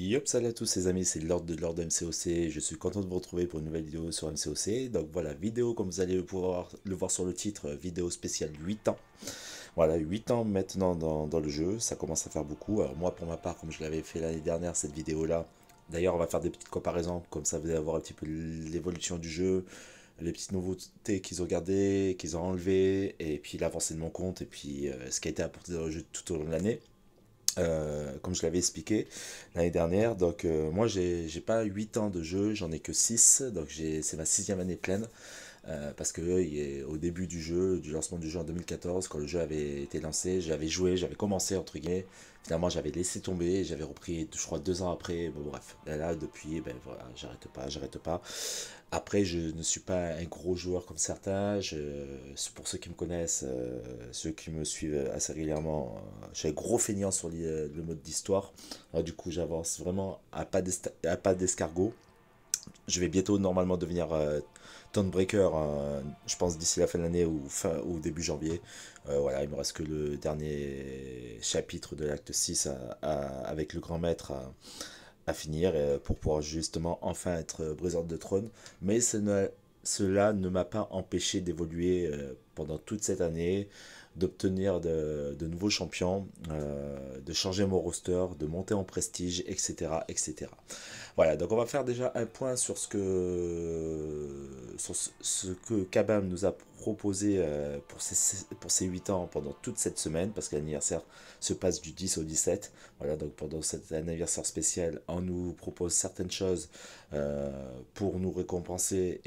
Yop, salut à tous les amis, c'est Lord de Lord MCOC, je suis content de vous retrouver pour une nouvelle vidéo sur MCOC. Donc voilà, vidéo comme vous allez pouvoir le voir sur le titre, vidéo spéciale 8 ans. Voilà, 8 ans maintenant dans le jeu, ça commence à faire beaucoup. Alors moi pour ma part, comme je l'avais fait l'année dernière, cette vidéo-là, d'ailleurs on va faire des petites comparaisons, comme ça vous allez voir un petit peu l'évolution du jeu, les petites nouveautés qu'ils ont gardées, qu'ils ont enlevées, et puis l'avancée de mon compte, et puis ce qui a été apporté dans le jeu tout au long de l'année. Comme je l'avais expliqué l'année dernière, donc moi j'ai pas 8 ans de jeu, j'en ai que 6, donc c'est ma sixième année pleine, parce que au début du jeu, du lancement du jeu en 2014, quand le jeu avait été lancé, j'avais joué, j'avais commencé entre guillemets, finalement j'avais laissé tomber, et j'avais repris je crois 2 ans après, bon bref, là depuis, ben voilà, j'arrête pas. Après, je ne suis pas un gros joueur comme certains. Pour ceux qui me connaissent, ceux qui me suivent assez régulièrement, je suis un gros feignant sur le mode d'histoire. Alors, du coup, j'avance vraiment à pas d'escargot. Je vais bientôt normalement devenir Thronebreaker, je pense d'ici la fin de l'année ou début janvier. Voilà, il me reste que le dernier chapitre de l'acte 6 avec le grand maître à finir pour pouvoir justement enfin être briseur de trône. Mais cela ne m'a pas empêché d'évoluer pendant toute cette année, d'obtenir de nouveaux champions, de changer mon roster, de monter en prestige, etc., etc. Voilà, donc on va faire déjà un point sur ce que Kabam nous a proposé pour ses 8 ans pendant toute cette semaine, parce que l'anniversaire se passe du 10 au 17. Voilà, donc pendant cet anniversaire spécial, on nous propose certaines choses pour nous récompenser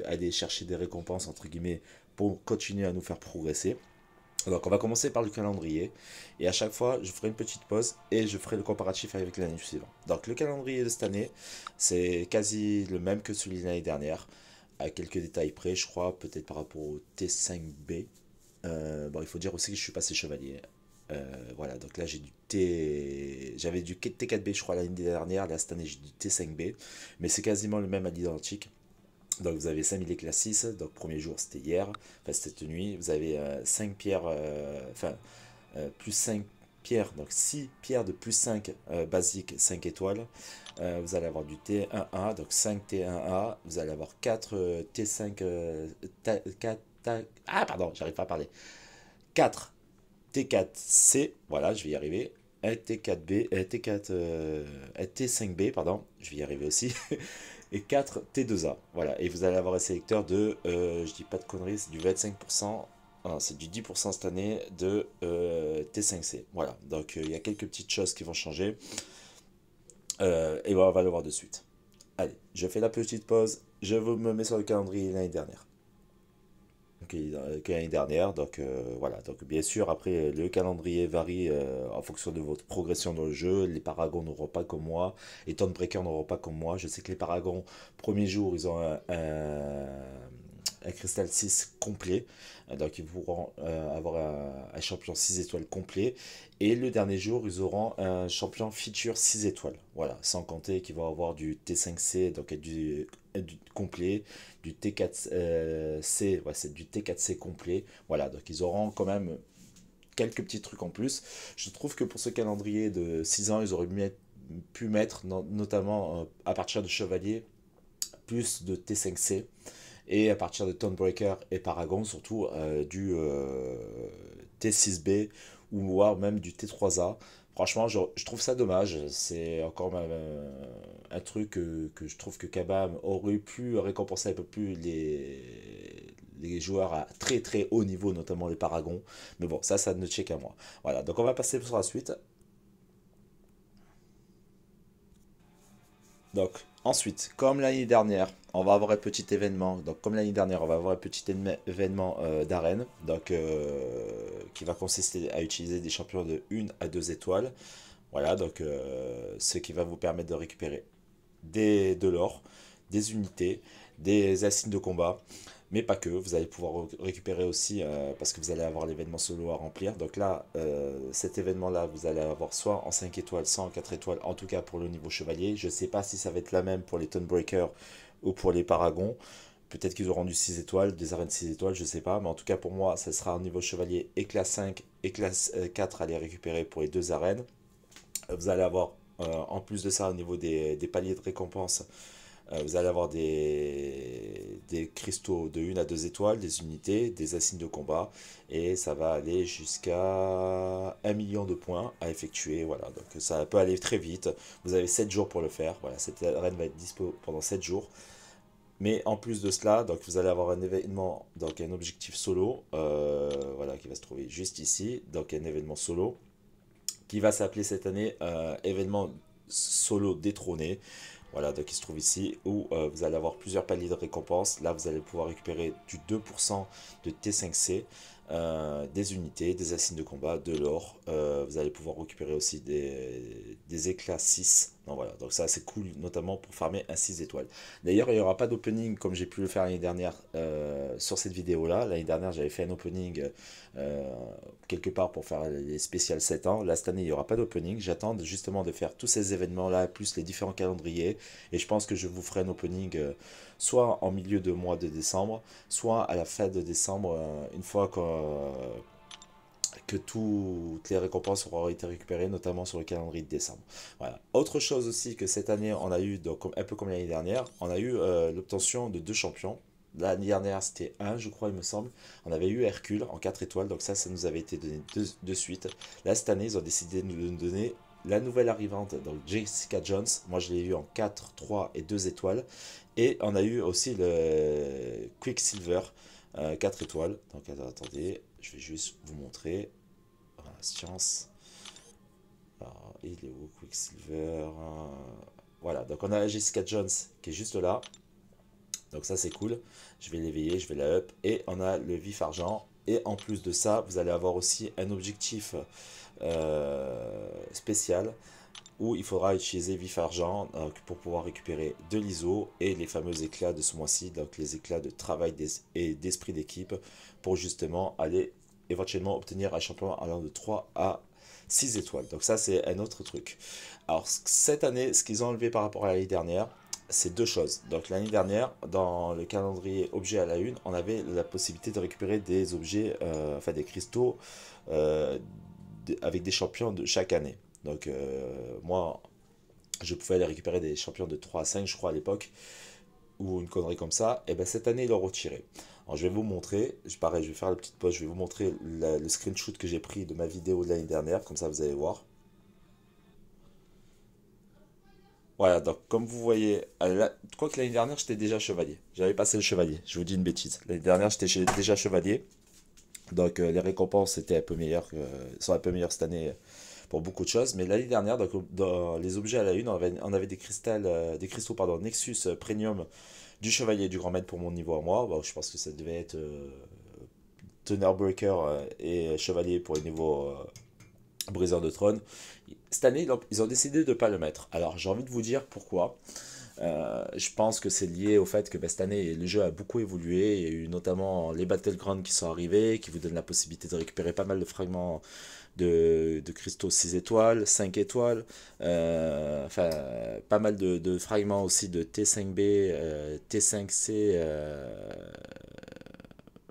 aller chercher des récompenses, entre guillemets, pour continuer à nous faire progresser. Donc on va commencer par le calendrier et à chaque fois je ferai une petite pause et je ferai le comparatif avec l'année suivante. Donc le calendrier de cette année c'est quasi le même que celui de l'année dernière, à quelques détails près je crois, peut-être par rapport au T5B. Bon, il faut dire aussi que je suis passé chevalier. Voilà, donc là j'avais du T4B je crois l'année dernière, là cette année j'ai du T5B, mais c'est quasiment le même à l'identique. Donc vous avez 5000 éclats 6, donc premier jour c'était hier, enfin c'était cette nuit. Vous avez 5 pierres, plus 5 pierres, donc 6 pierres de plus 5 basiques 5 étoiles. Vous allez avoir du T1A, donc 5 T1A. Vous allez avoir 4 T5, pardon, j'arrive pas à parler. 4 T4C, voilà, je vais y arriver. Un T4B, T4, un T5B, pardon, je vais y arriver aussi. Et 4 T2A. Voilà, et vous allez avoir un sélecteur de, je dis pas de conneries, c'est du 25%, non, c'est du 10% cette année de T5C. Voilà, donc il y a quelques petites choses qui vont changer, et on va le voir de suite. Allez, je fais la petite pause, je vous me mets sur le calendrier l'année dernière. Que l'année dernière, donc voilà, donc bien sûr après le calendrier varie en fonction de votre progression dans le jeu. Les paragons n'auront pas comme moi, les Thronebreaker n'auront pas comme moi. Je sais que les paragons premier jour ils ont un cristal 6 complet, donc ils pourront avoir un champion 6 étoiles complet, et le dernier jour ils auront un champion feature 6 étoiles, voilà, sans compter qu'ils vont avoir du T5C, donc du complet, du T4C, ouais, c'est du T4C complet, voilà, donc ils auront quand même quelques petits trucs en plus. Je trouve que pour ce calendrier de 6 ans ils auraient pu mettre notamment à partir de chevalier plus de T5C, et à partir de Thronebreaker et Paragon, surtout du T6B ou voire même du T3A. Franchement, je trouve ça dommage. C'est encore même, un truc que je trouve que Kabam aurait pu récompenser un peu plus les joueurs à très très haut niveau, notamment les Paragons. Mais bon, ça ne tient qu'à moi. Voilà, donc on va passer sur la suite. Donc, ensuite, comme l'année dernière, on va avoir un petit événement. Donc, comme l'année dernière, on va avoir un petit événement d'arène. Donc, qui va consister à utiliser des champions de 1 à 2 étoiles. Voilà, donc, ce qui va vous permettre de récupérer de l'or, des unités, des insignes de combat, mais pas que. Vous allez pouvoir récupérer aussi, parce que vous allez avoir l'événement solo à remplir. Donc là, cet événement-là, vous allez avoir soit en 5 étoiles, soit en 4 étoiles, en tout cas pour le niveau chevalier. Je ne sais pas si ça va être la même pour les Thronebreaker ou pour les Paragons. Peut-être qu'ils auront du 6 étoiles, des arènes 6 étoiles, je ne sais pas. Mais en tout cas, pour moi, ça sera au niveau chevalier et classe 5 et classe 4 à les récupérer pour les deux arènes. Vous allez avoir En plus de ça, au niveau des paliers de récompense, vous allez avoir des cristaux de 1 à 2 étoiles, des unités, des insignes de combat, et ça va aller jusqu'à 1 million de points à effectuer. Voilà, donc ça peut aller très vite. Vous avez 7 jours pour le faire. Voilà, cette arène va être dispo pendant 7 jours. Mais en plus de cela, donc vous allez avoir un événement, donc un objectif solo, voilà, qui va se trouver juste ici, donc un événement solo, qui va s'appeler cette année événement solo détrôné. Voilà, donc il se trouve ici où vous allez avoir plusieurs paliers de récompenses. Là, vous allez pouvoir récupérer du 2% de T5C, des unités, des insignes de combat, de l'or. Vous allez pouvoir récupérer aussi des éclats 6. Donc voilà, donc ça c'est cool, notamment pour farmer un 6 étoiles. D'ailleurs, il n'y aura pas d'opening comme j'ai pu le faire l'année dernière sur cette vidéo-là. L'année dernière, j'avais fait un opening euh, quelque part pour faire les spéciales 7 ans. Là, cette année, il n'y aura pas d'opening. J'attends justement de faire tous ces événements-là, plus les différents calendriers. Et je pense que je vous ferai un opening soit en milieu de mois de décembre, soit à la fin de décembre, une fois que toutes les récompenses auront été récupérées, notamment sur le calendrier de décembre. Voilà. Autre chose aussi que cette année, on a eu, donc, un peu comme l'année dernière, on a eu l'obtention de 2 champions. L'année dernière, c'était un, je crois, il me semble. On avait eu Hercule en 4 étoiles, donc ça nous avait été donné de suite. Là, cette année, ils ont décidé de nous donner la nouvelle arrivante, donc Jessica Jones. Moi, je l'ai eu en 4, 3 et 2 étoiles. Et on a eu aussi le Quicksilver, 4 étoiles. Donc, attendez, je vais juste vous montrer. Voilà, science. Alors, il est où, Quicksilver? Voilà, donc on a la Jessica Jones qui est juste là. Donc ça c'est cool. Je vais l'éveiller, je vais la up. Et on a le vif argent. Et en plus de ça, vous allez avoir aussi un objectif spécial où il faudra utiliser vif argent donc, pour pouvoir récupérer de l'ISO et les fameux éclats de ce mois-ci, donc les éclats de travail et d'esprit d'équipe pour justement aller éventuellement obtenir un champion allant de 3 à 6 étoiles. Donc ça c'est un autre truc. Alors cette année, ce qu'ils ont enlevé par rapport à l'année dernière, c'est deux choses. Donc l'année dernière, dans le calendrier objet à la une, on avait la possibilité de récupérer des objets, enfin des cristaux avec des champions de chaque année. Donc moi, je pouvais aller récupérer des champions de 3 à 5, je crois, à l'époque, ou une connerie comme ça. Et bien cette année, ils l'ont retiré. Alors je vais vous montrer, pareil, je vais faire la petite pause, je vais vous montrer le screenshot que j'ai pris de ma vidéo de l'année dernière, comme ça vous allez voir. Voilà, donc comme vous voyez, je crois que l'année dernière j'étais déjà chevalier. J'avais passé le chevalier, je vous dis une bêtise. L'année dernière j'étais déjà chevalier. Donc les récompenses étaient un peu meilleures, sont un peu meilleures cette année pour beaucoup de choses. Mais l'année dernière, donc, dans les objets à la une, on avait des cristaux pardon, Nexus Premium du Chevalier du Grand Maître pour mon niveau à moi. Bon, je pense que ça devait être Breaker et Chevalier pour le niveau Briseur de Trône. Cette année, ils ont décidé de ne pas le mettre. Alors j'ai envie de vous dire pourquoi. Je pense que c'est lié au fait que cette année, le jeu a beaucoup évolué. Il y a eu notamment les Battlegrounds qui sont arrivés, qui vous donnent la possibilité de récupérer pas mal de fragments de cristaux 6 étoiles, 5 étoiles. Enfin, pas mal de fragments aussi de T5B, T5C,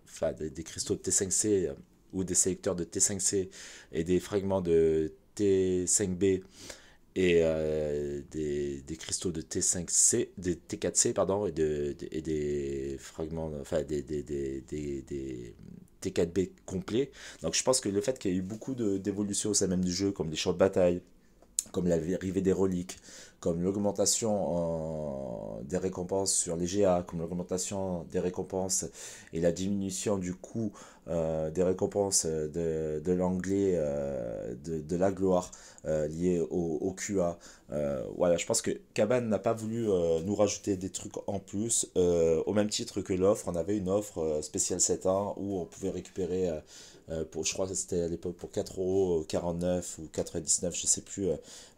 enfin des cristaux de T5C ou des sélecteurs de T5C et des fragments de T5B et des cristaux de T5C, des T4C, pardon, et des fragments, enfin des T4B complets. Donc je pense que le fait qu'il y ait eu beaucoup d'évolutions au sein même du jeu, comme des champs de bataille, comme l'arrivée des reliques, comme l'augmentation des récompenses sur les GA, comme l'augmentation des récompenses et la diminution du coût des récompenses de l'anglais de la gloire lié au QA. Voilà, je pense que Kaban n'a pas voulu nous rajouter des trucs en plus. Au même titre que l'offre, on avait une offre spéciale 7 ans où on pouvait récupérer je crois que c'était à l'époque pour 4,49 ou 99, je sais plus,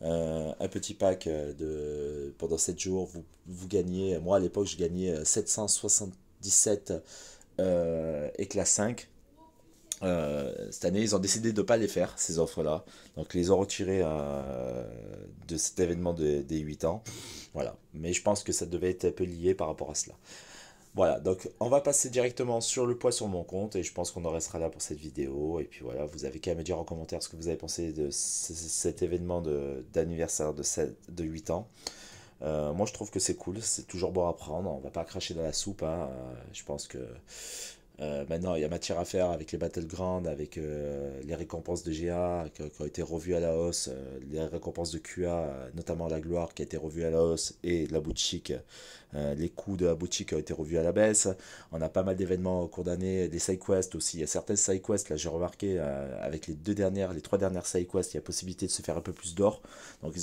un petit pack pendant 7 jours. Vous gagnez, moi à l'époque, je gagnais 777 éclats 5. Cette année, ils ont décidé de ne pas les faire, ces offres-là. Donc, ils les ont retirés de cet événement des 8 ans. Voilà. Mais je pense que ça devait être un peu lié par rapport à cela. Voilà, donc on va passer directement sur le poids sur mon compte et je pense qu'on en restera là pour cette vidéo. Et puis voilà, vous avez qu'à me dire en commentaire ce que vous avez pensé de cet événement d'anniversaire de 8 ans. Moi je trouve que c'est cool, c'est toujours bon à prendre, on va pas cracher dans la soupe, hein. Je pense que maintenant, il y a matière à faire avec les Battlegrounds, avec les récompenses de GA qui ont été revues à la hausse, les récompenses de QA, notamment la gloire qui a été revue à la hausse, et la boutique, les coûts de la boutique ont été revus à la baisse. On a pas mal d'événements au cours d'année, des sidequests aussi. Il y a certaines sidequests, là j'ai remarqué, avec les 3 dernières sidequests, il y a possibilité de se faire un peu plus d'or. Donc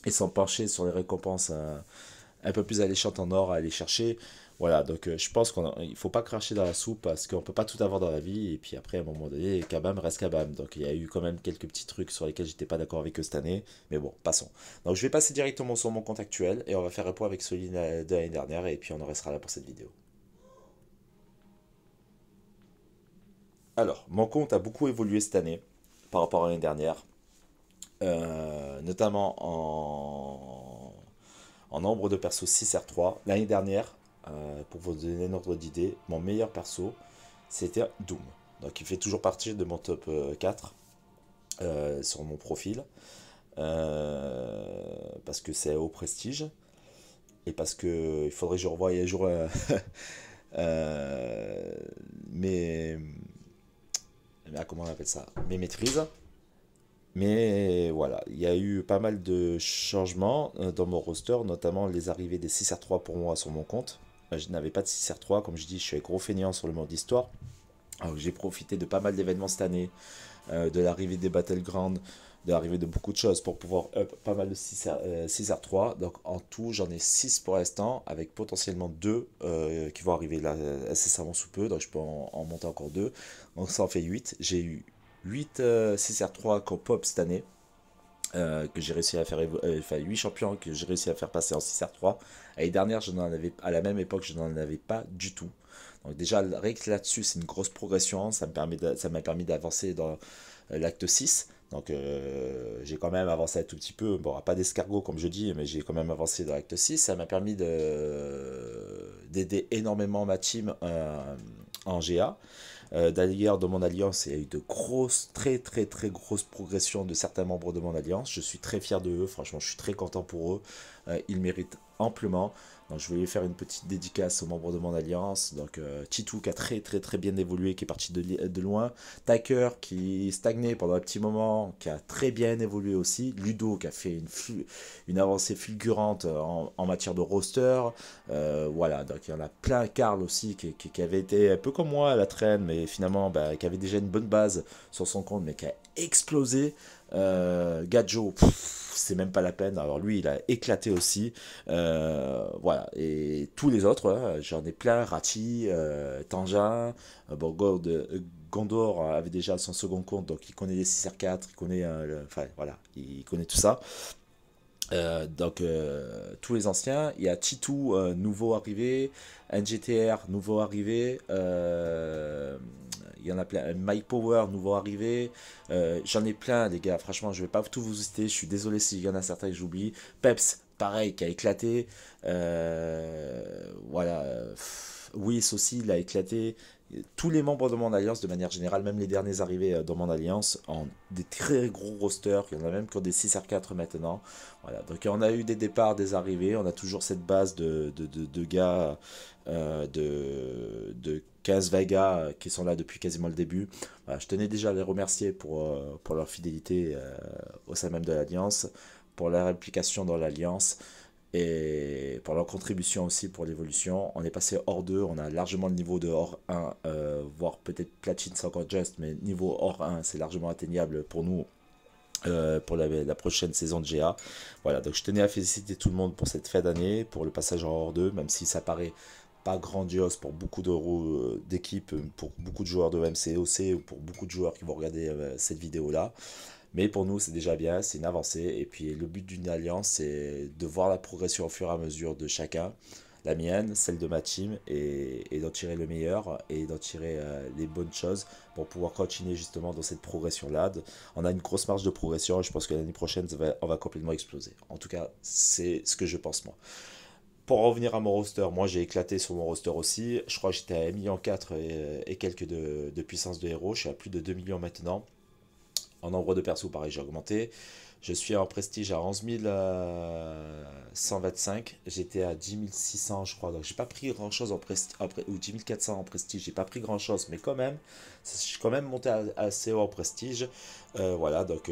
ils sont penchés sur les récompenses un peu plus alléchantes en or à aller chercher. Voilà, donc je pense qu'il ne faut pas cracher dans la soupe parce qu'on ne peut pas tout avoir dans la vie. Et puis après, à un moment donné, Kabam reste Kabam. Donc il y a eu quand même quelques petits trucs sur lesquels j'étais pas d'accord avec eux cette année. Mais bon, passons. Donc je vais passer directement sur mon compte actuel et on va faire un point avec celui de l'année dernière. Et puis on en restera là pour cette vidéo. Alors, mon compte a beaucoup évolué cette année par rapport à l'année dernière. Notamment en nombre de persos 6R3. L'année dernière, pour vous donner un ordre d'idée, mon meilleur perso, c'était Doom. Donc il fait toujours partie de mon top 4 sur mon profil. Parce que c'est au prestige. Et parce que il faudrait que je revoie un jour euh, mes, comment on appelle ça, mes maîtrises. Mais voilà, il y a eu pas mal de changements dans mon roster, notamment les arrivées des 6R3 pour moi sur mon compte. Je n'avais pas de 6R3, comme je dis, je suis un gros feignant sur le mode histoire. Alors j'ai profité de pas mal d'événements cette année, de l'arrivée des Battlegrounds, de l'arrivée de beaucoup de choses pour pouvoir up pas mal de 6R3. Donc en tout, j'en ai 6 pour l'instant, avec potentiellement 2 qui vont arriver là incessamment sous peu. Donc je peux en monter encore 2. Donc ça en fait 8. J'ai eu 8 6R3 qu'on pop cette année. Que j'ai réussi à faire, enfin 8 champions que j'ai réussi à faire passer en 6R3. L'année dernière, à la même époque, je n'en avais pas du tout. Donc déjà, rien que là-dessus, c'est une grosse progression. Ça m'a permis d'avancer dans l'acte 6. Donc j'ai quand même avancé un tout petit peu. Bon, pas d'escargot comme je dis, mais j'ai quand même avancé dans l'acte 6. Ça m'a permis d'aider énormément ma team en GA. D'ailleurs, dans mon alliance, il y a eu de grosses, très très très grosses progressions de certains membres de mon alliance. Je suis très fier de eux, franchement, je suis très content pour eux. Ils méritent amplement. Donc, je vais faire une petite dédicace aux membres de mon alliance. Donc, Titou qui a très très très bien évolué, qui est parti de loin. Taker qui stagnait pendant un petit moment, qui a très bien évolué aussi. Ludo qui a fait une avancée fulgurante en matière de roster. Voilà, donc il y en a plein. Karl aussi qui avait été un peu comme moi à la traîne, mais finalement bah, qui avait déjà une bonne base sur son compte, mais qui a explosé. Gadjo, c'est même pas la peine. Alors lui, il a éclaté aussi. Voilà, et tous les autres, hein, j'en ai plein. Rati, Tangin, bon, Gondor avait déjà son second compte, donc il connaît les 6R4, il connaît, enfin voilà, il connaît tout ça. Tous les anciens, il y a Titou, nouveau arrivé, NGTR, nouveau arrivé, il y en a plein, Mike Power, nouveau arrivé, j'en ai plein les gars, franchement je vais pas tout vous citer, je suis désolé s'il y en a certains que j'oublie, Peps, pareil, qui a éclaté, voilà, Whis aussi, il a éclaté, tous les membres de mon alliance, de manière générale, même les derniers arrivés dans mon alliance, ont des très gros rosters. Il y en a même qui ont des 6R4 maintenant. Voilà. Donc on a eu des départs, des arrivées. On a toujours cette base de gars, de 15-20 gars qui sont là depuis quasiment le début. Voilà, je tenais déjà à les remercier pour leur fidélité au sein même de l'alliance, pour leur implication dans l'alliance et pour leur contribution aussi pour l'évolution. On est passé hors 2, on a largement le niveau de hors 1, voire peut-être platine, c'est encore juste, mais niveau hors 1, c'est largement atteignable pour nous. Pour la prochaine saison de GA. Voilà, donc je tenais à féliciter tout le monde pour cette fin d'année, pour le passage en hors 2, même si ça paraît pas grandiose pour beaucoup d'équipes, pour beaucoup de joueurs de MCOC ou pour beaucoup de joueurs qui vont regarder cette vidéo-là. Mais pour nous, c'est déjà bien, c'est une avancée. Et puis le but d'une alliance, c'est de voir la progression au fur et à mesure de chacun. La mienne, celle de ma team, et d'en tirer le meilleur et d'en tirer les bonnes choses pour pouvoir continuer justement dans cette progression-là. On a une grosse marge de progression et je pense que l'année prochaine, on va complètement exploser. En tout cas, c'est ce que je pense moi. Pour revenir à mon roster, moi j'ai éclaté sur mon roster aussi. Je crois que j'étais à 1,4 million et quelques de puissance de héros. Je suis à plus de 2 millions maintenant. En nombre de persos, pareil, j'ai augmenté. Je suis en prestige à 11 125. J'étais à 10 600, je crois. Donc, j'ai pas pris grand chose en prestige, ou 10 400 en prestige. J'ai pas pris grand chose, mais quand même, je suis quand même monté assez haut en prestige. Voilà, donc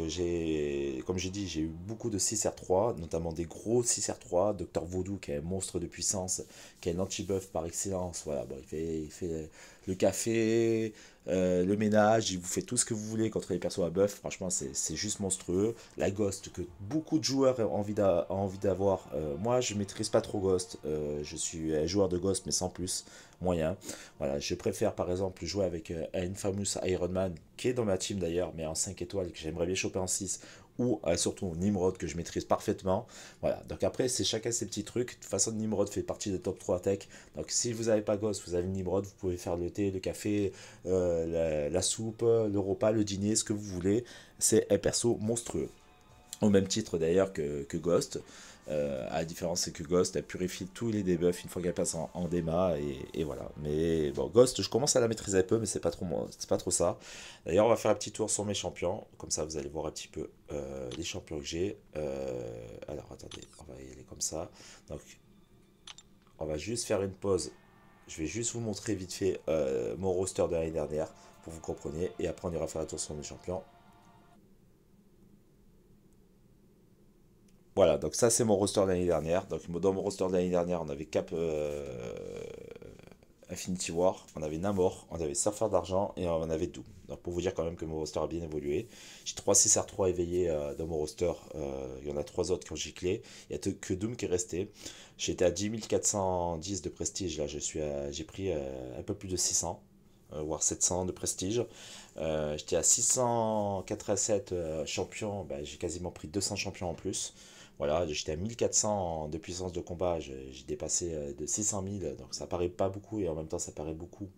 comme j'ai dit, j'ai eu beaucoup de 6R3, notamment des gros 6R3. Docteur Vaudou, qui est un monstre de puissance, qui est l'anti-buff par excellence. Voilà, bon, il fait le café, le ménage, il vous fait tout ce que vous voulez contre les persos à buff. Franchement, c'est juste monstrueux. La Ghost, que beaucoup de joueurs ont envie d'avoir. Moi, je maîtrise pas trop Ghost. Je suis un joueur de Ghost, mais sans plus, moyen. Voilà, je préfère par exemple jouer avec Infamous Iron Man, qui est dans ma team d'ailleurs, mais en 5 étoiles, que j'aimerais bien choper en 6, ou surtout Nimrod, que je maîtrise parfaitement. Voilà, donc après, c'est chacun ses petits trucs. De toute façon, Nimrod fait partie des top 3 tech. Donc si vous n'avez pas Ghost, vous avez Nimrod, vous pouvez faire le thé, le café, la soupe, le repas, le dîner, ce que vous voulez. C'est un perso monstrueux. Au même titre d'ailleurs que Ghost. À la différence, c'est que Ghost, elle purifie tous les debuffs une fois qu'elle passe en déma, et voilà. Mais bon, Ghost, je commence à la maîtriser un peu, mais c'est pas trop ça. D'ailleurs, on va faire un petit tour sur mes champions, comme ça vous allez voir un petit peu les champions que j'ai. Alors attendez, on va y aller comme ça. Donc, on va juste faire une pause. Je vais juste vous montrer vite fait mon roster de l'année dernière pour que vous compreniez, et après on ira faire un tour sur mes champions. Voilà, donc ça c'est mon roster de l'année dernière. Donc dans mon roster de l'année dernière, on avait Cap Infinity War, on avait Namor, on avait Surfer d'Argent et on avait Doom. Donc pour vous dire quand même que mon roster a bien évolué. J'ai 3 6R3 éveillés dans mon roster. Il y en a 3 autres qui ont giclé. Il n'y a que Doom qui est resté. J'étais à 10 410 de prestige. Là, j'ai pris un peu plus de 600, voire 700 de prestige. J'étais à 687 champions. Ben, j'ai quasiment pris 200 champions en plus. Voilà, j'étais à 1400 de puissance de combat, j'ai dépassé de 600 000, donc ça paraît pas beaucoup et en même temps ça paraît beaucoup.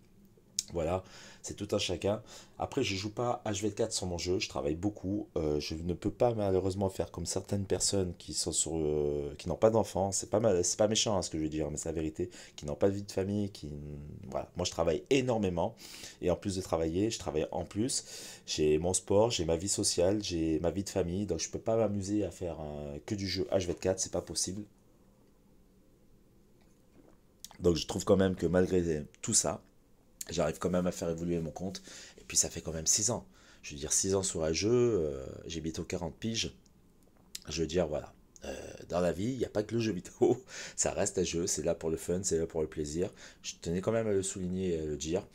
Voilà, c'est tout un chacun. Après, je joue pas H24 sur mon jeu, je travaille beaucoup. Je ne peux pas malheureusement faire comme certaines personnes qui sont qui n'ont pas d'enfants. C'est pas méchant, hein, ce que je veux dire, mais c'est la vérité. Qui n'ont pas de vie de famille, voilà. Moi, je travaille énormément et en plus de travailler, je travaille en plus. J'ai mon sport, j'ai ma vie sociale, j'ai ma vie de famille, donc je peux pas m'amuser à faire que du jeu H24, c'est pas possible. Donc, je trouve quand même que malgré tout ça, j'arrive quand même à faire évoluer mon compte. Et puis ça fait quand même 6 ans. Je veux dire, 6 ans sur un jeu, j'ai bientôt 40 piges. Je veux dire, voilà. Dans la vie, il n'y a pas que le jeu vidéo. Ça reste un jeu, c'est là pour le fun, c'est là pour le plaisir. Je tenais quand même à le souligner et à le dire.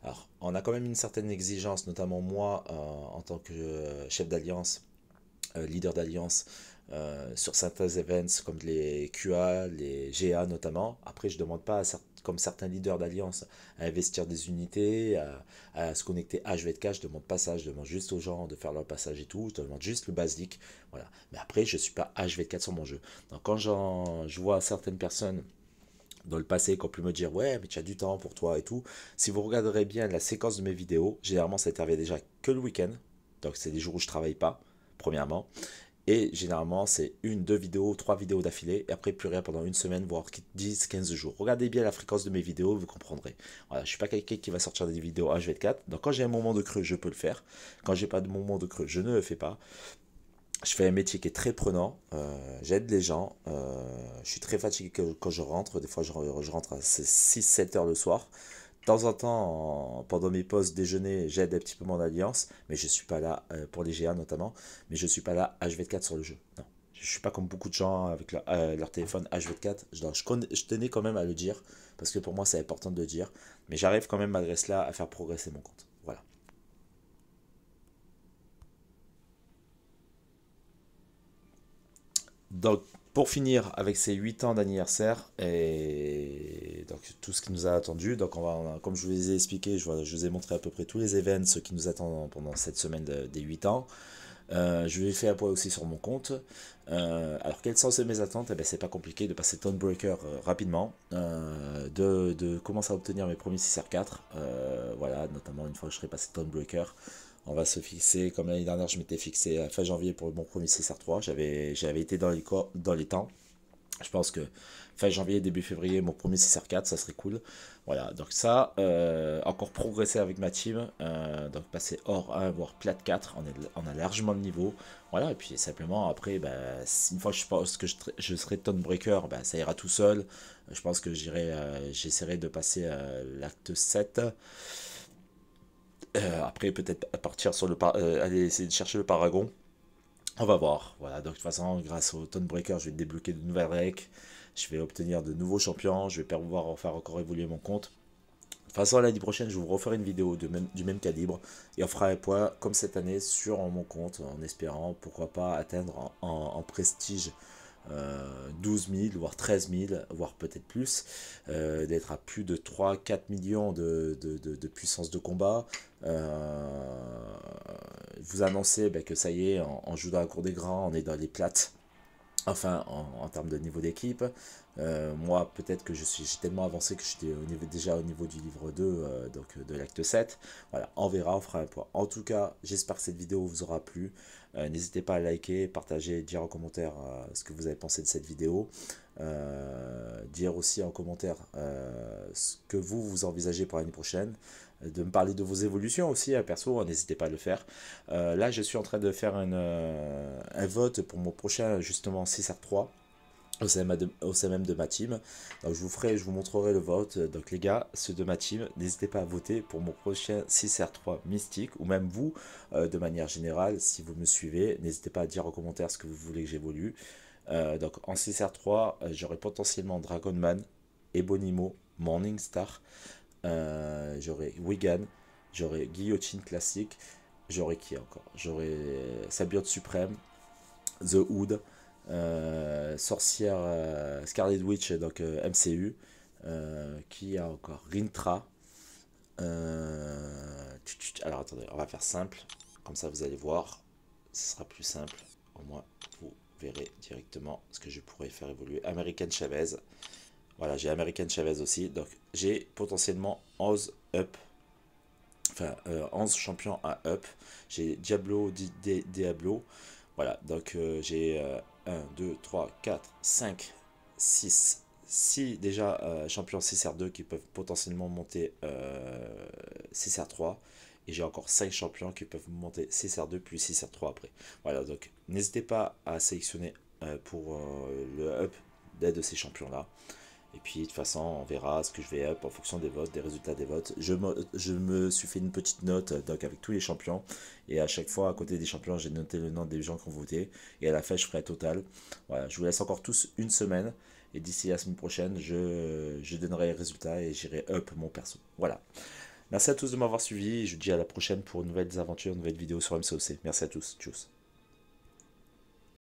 Alors, on a quand même une certaine exigence, notamment moi, en tant que chef d'alliance, leader d'alliance, sur certains events comme les QA, les GA notamment. Après, je ne demande pas, comme certains leaders d'alliance, à investir des unités, à se connecter H24. Je ne demande pas ça, je demande juste aux gens de faire leur passage et tout. Je demande juste le basique. Voilà. Mais après, je ne suis pas H24 sur mon jeu. Donc, quand je vois certaines personnes dans le passé qui ont pu me dire ouais mais tu as du temps pour toi et tout, si vous regarderez bien la séquence de mes vidéos, généralement ça intervient déjà que le week-end, donc c'est des jours où je travaille pas premièrement, et généralement, c'est une, deux vidéos, trois vidéos d'affilée, et après plus rien pendant une semaine, voire 10, 15 jours. Regardez bien la fréquence de mes vidéos, vous comprendrez. Voilà, je suis pas quelqu'un qui va sortir des vidéos H24, donc quand j'ai un moment de creux, je peux le faire. Quand j'ai pas de moment de creux, je ne le fais pas. Je fais un métier qui est très prenant, j'aide les gens, je suis très fatigué quand je rentre, des fois je rentre à 6-7 heures le soir. De temps en temps, pendant mes pauses déjeuner, j'aide un petit peu mon alliance, mais je suis pas là, pour les GA notamment, mais je suis pas là H24 sur le jeu. Non. Je suis pas comme beaucoup de gens avec leur téléphone H24. Je tenais quand même à le dire, parce que pour moi c'est important de le dire, mais j'arrive quand même malgré cela à faire progresser mon compte. Voilà. Donc, pour finir avec ces 8 ans d'anniversaire et donc tout ce qui nous a attendu, donc comme je vous les ai expliqué, je vous ai montré à peu près tous les événements, ce qui nous attend pendant cette semaine des 8 ans. Je vais faire un point aussi sur mon compte. Alors, quelles sont mes attentes? Eh ben, c'est pas compliqué de passer Tonebreaker rapidement, de commencer à obtenir mes premiers 6R4. Voilà, notamment une fois que je serai passé Tonebreaker, on va se fixer, comme l'année dernière, je m'étais fixé à fin janvier pour mon premier CSR3. J'avais été dans les temps. Je pense que fin janvier, début février, mon premier 6R4, ça serait cool. Voilà, donc ça, encore progresser avec ma team, donc passer hors 1, voire plat 4, on a largement le niveau. Voilà, et puis simplement après, bah, une fois que je pense que je serai Tonebreaker, bah, ça ira tout seul. Je pense que j'essaierai de passer l'acte 7. Après, peut-être partir sur aller essayer de chercher le Paragon. On va voir. Voilà, donc de toute façon, grâce au Tonebreaker, je vais débloquer de nouvelles règles. Je vais obtenir de nouveaux champions. Je vais pouvoir en faire encore évoluer mon compte. De toute façon, l'année prochaine, je vous referai une vidéo du même calibre. Et on fera un point, comme cette année, sur mon compte, en espérant, pourquoi pas, atteindre en prestige 12 000, voire 13 000, voire peut-être plus, d'être à plus de 3-4 millions de puissance de combat. Vous annoncez que ça y est, on joue dans la cour des grands, on est dans les plates. Enfin, en termes de niveau d'équipe, moi peut-être que j'ai tellement avancé que j'étais déjà au niveau du livre 2, donc de l'acte 7. Voilà, on verra, on fera un point. En tout cas, j'espère que cette vidéo vous aura plu. N'hésitez pas à liker, partager, dire en commentaire ce que vous avez pensé de cette vidéo. Dire aussi en commentaire ce que vous envisagez pour l'année prochaine. De me parler de vos évolutions aussi, perso, n'hésitez pas à le faire. Là, je suis en train de faire un vote pour mon prochain, justement, 6R3 au sein même de ma team. Donc, je vous montrerai le vote. Donc, les gars, ceux de ma team, n'hésitez pas à voter pour mon prochain 6R3 mystique, ou même vous, de manière générale, si vous me suivez, n'hésitez pas à dire en commentaire ce que vous voulez que j'évolue. Donc, en 6R3, j'aurai potentiellement Dragonman, Ebonimo, Morningstar. J'aurai Wigan, j'aurai Guillotine classique, j'aurai qui encore? J'aurai Sabiote suprême, The Hood, Sorcière Scarlet Witch, donc MCU, qui a encore Rintra. Alors attendez, on va faire simple, comme ça vous allez voir, ce sera plus simple, au moins vous verrez directement ce que je pourrais faire évoluer. American Chavez. Voilà, j'ai American Chavez aussi. Donc, j'ai potentiellement 11 up. Enfin, 11 champions à up. J'ai Diablo. Voilà, donc j'ai 1, 2, 3, 4, 5, 6. 6 déjà champions 6R2 qui peuvent potentiellement monter 6R3. Et j'ai encore 5 champions qui peuvent monter 6R2 puis 6R3 après. Voilà, donc n'hésitez pas à sélectionner pour le up d'un de ces champions-là. Et puis de toute façon, on verra ce que je vais up en fonction des votes, des résultats des votes. Je me suis fait une petite note donc avec tous les champions. Et à chaque fois, à côté des champions, j'ai noté le nom des gens qui ont voté. Et à la fin, je ferai un total. Voilà, je vous laisse encore tous une semaine. Et d'ici la semaine prochaine, je donnerai les résultats et j'irai up mon perso. Voilà. Merci à tous de m'avoir suivi. Et je vous dis à la prochaine pour de nouvelles aventures, de nouvelles vidéos sur MCOC. Merci à tous. Tchuss.